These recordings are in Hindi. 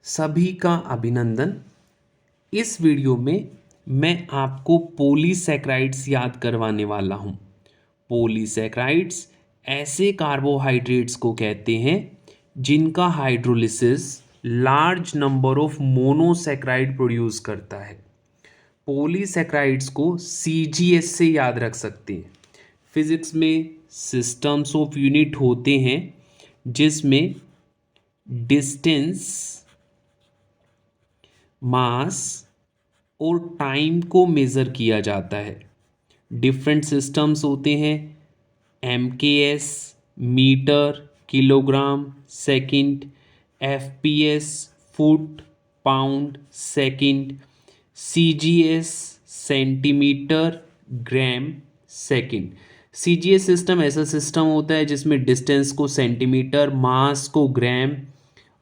सभी का अभिनंदन। इस वीडियो में मैं आपको पॉलीसैकेराइड्स याद करवाने वाला हूँ। पॉलीसैकेराइड्स ऐसे कार्बोहाइड्रेट्स को कहते हैं जिनका hydrolysis large number of monosaccharide produce करता है। पॉलीसैकेराइड्स को CGS से याद रख सकते हैं। फिजिक्स में सिस्टम्स ऑफ यूनिट होते हैं जिसमें डिस्टेंस, मास और टाइम को मेज़र किया जाता है। डिफरेंट सिस्टम्स होते हैं MKS, metre, kilogram, second, FPS, foot, pound, second, CGS, centimetre, gram, second. CGS system ऐसा सिस्टम होता है जिसमें डिस्टेंस को सेंटीमीटर, मास को ग्राम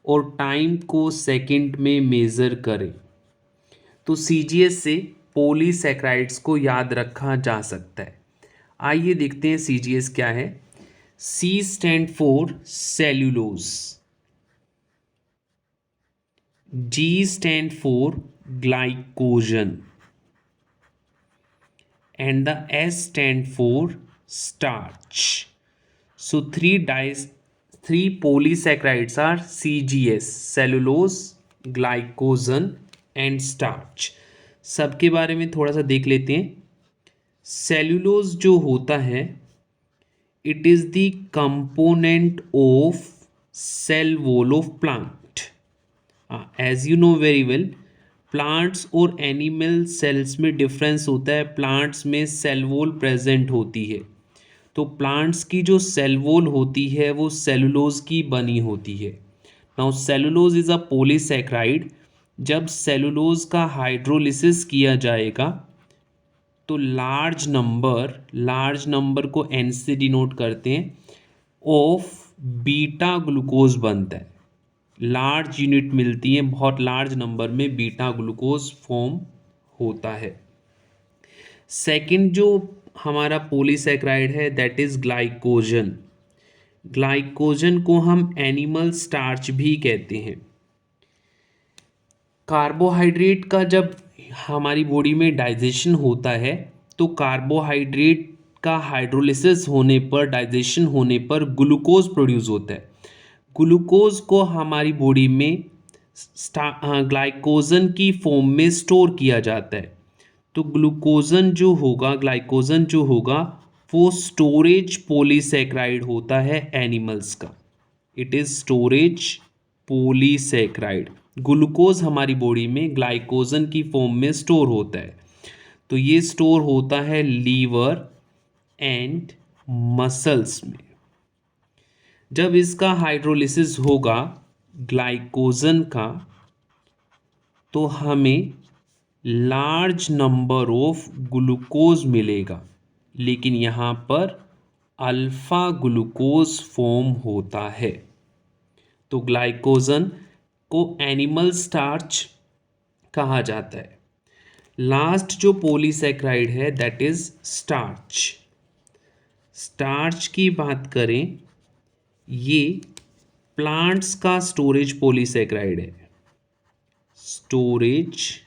और टाइम को सेकंड में मेज़र करें। तो CGS से पॉलीसैकेराइड्स को याद रखा जा सकता है। आइए देखते हैं CGS क्या है। C stand for cellulose, G stand for glycogen and the S stand for starch. So three polysaccharides are CGS: cellulose, glycogen and starch. सबके बारे में थोड़ा सा देख लेते हैं। सेल्यूलोज जो होता है, it is the component of cell wall of plant. As you know very well, plants और एनिमल सेल्स में डिफरेंस होता है। प्लांट्स में सेल वॉल प्रेजेंट होती है, तो प्लांट्स की जो सेल वॉल होती है वो सेलुलोज की बनी होती है। Now cellulose is a polysaccharide. जब सेलुलोज का हाइड्रोलिसिस किया जाएगा तो लार्ज नंबर को N से डिनोट करते हैं, ऑफ बीटा ग्लूकोज बनता है। लार्ज यूनिट मिलती है, बहुत लार्ज नंबर में बीटा ग्लूकोज फॉर्म होता है। सेकंड जो हमारा पॉलीसैकेराइड है दैट इज ग्लाइकोजन। ग्लाइकोजन को हम एनिमल स्टार्च भी कहते हैं। कार्बोहाइड्रेट का जब हमारी बॉडी में डाइजेशन होता है तो कार्बोहाइड्रेट का हाइड्रोलिसिस होने पर, डाइजेशन होने पर ग्लूकोज प्रोड्यूस होता है। ग्लूकोज को हमारी बॉडी में ग्लाइकोजन की फॉर्म में स्टोर किया जाता है। तो ग्लाइकोजन जो होगा वो स्टोरेज पॉलीसैकेराइड होता है एनिमल्स का। It is storage polysaccharide. Glucose हमारी बॉडी में ग्लाइकोजन की फॉर्म में स्टोर होता है। तो ये स्टोर होता है लीवर एंड मसल्स में। जब इसका हाइड्रोलिसिस होगा ग्लाइकोजन का, तो हमें लार्ज नंबर ऑफ ग्लूकोज मिलेगा, लेकिन यहाँ पर अल्फा ग्लूकोज फॉर्म होता है। तो ग्लाइकोजन को एनिमल स्टार्च कहा जाता है। लास्ट जो पॉलीसैकेराइड है दैट इज स्टार्च। स्टार्च की बात करें, ये प्लांट्स का स्टोरेज पॉलीसैकेराइड है। स्टोरेज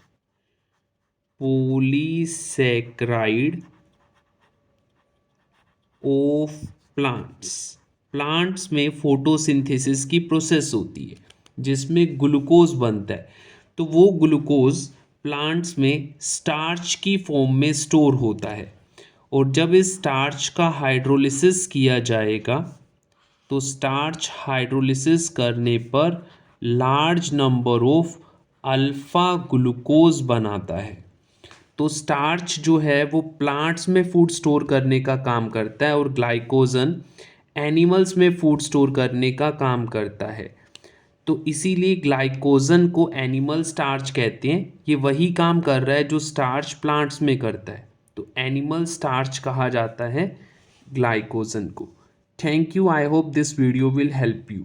पॉलीसैकेराइड ऑफ प्लांट्स में फोटोसिंथेसिस की प्रोसेस होती है जिसमें ग्लूकोज बनता है। तो वो ग्लूकोज प्लांट्स में स्टार्च की फॉर्म में स्टोर होता है, और जब इस स्टार्च का हाइड्रोलिसिस किया जाएगा तो स्टार्च हाइड्रोलिसिस करने पर large number of alpha glucose बनाता है। तो स्टार्च जो है वो प्लांट्स में फूड स्टोर करने का काम करता है और ग्लाइकोजन एनिमल्स में फूड स्टोर करने का काम करता है। तो इसीलिए ग्लाइकोजन को एनिमल स्टार्च कहते हैं। ये वही काम कर रहा है जो स्टार्च प्लांट्स में करता है, तो एनिमल स्टार्च कहा जाता है ग्लाइकोजन को। Thank you. I hope this video will help you.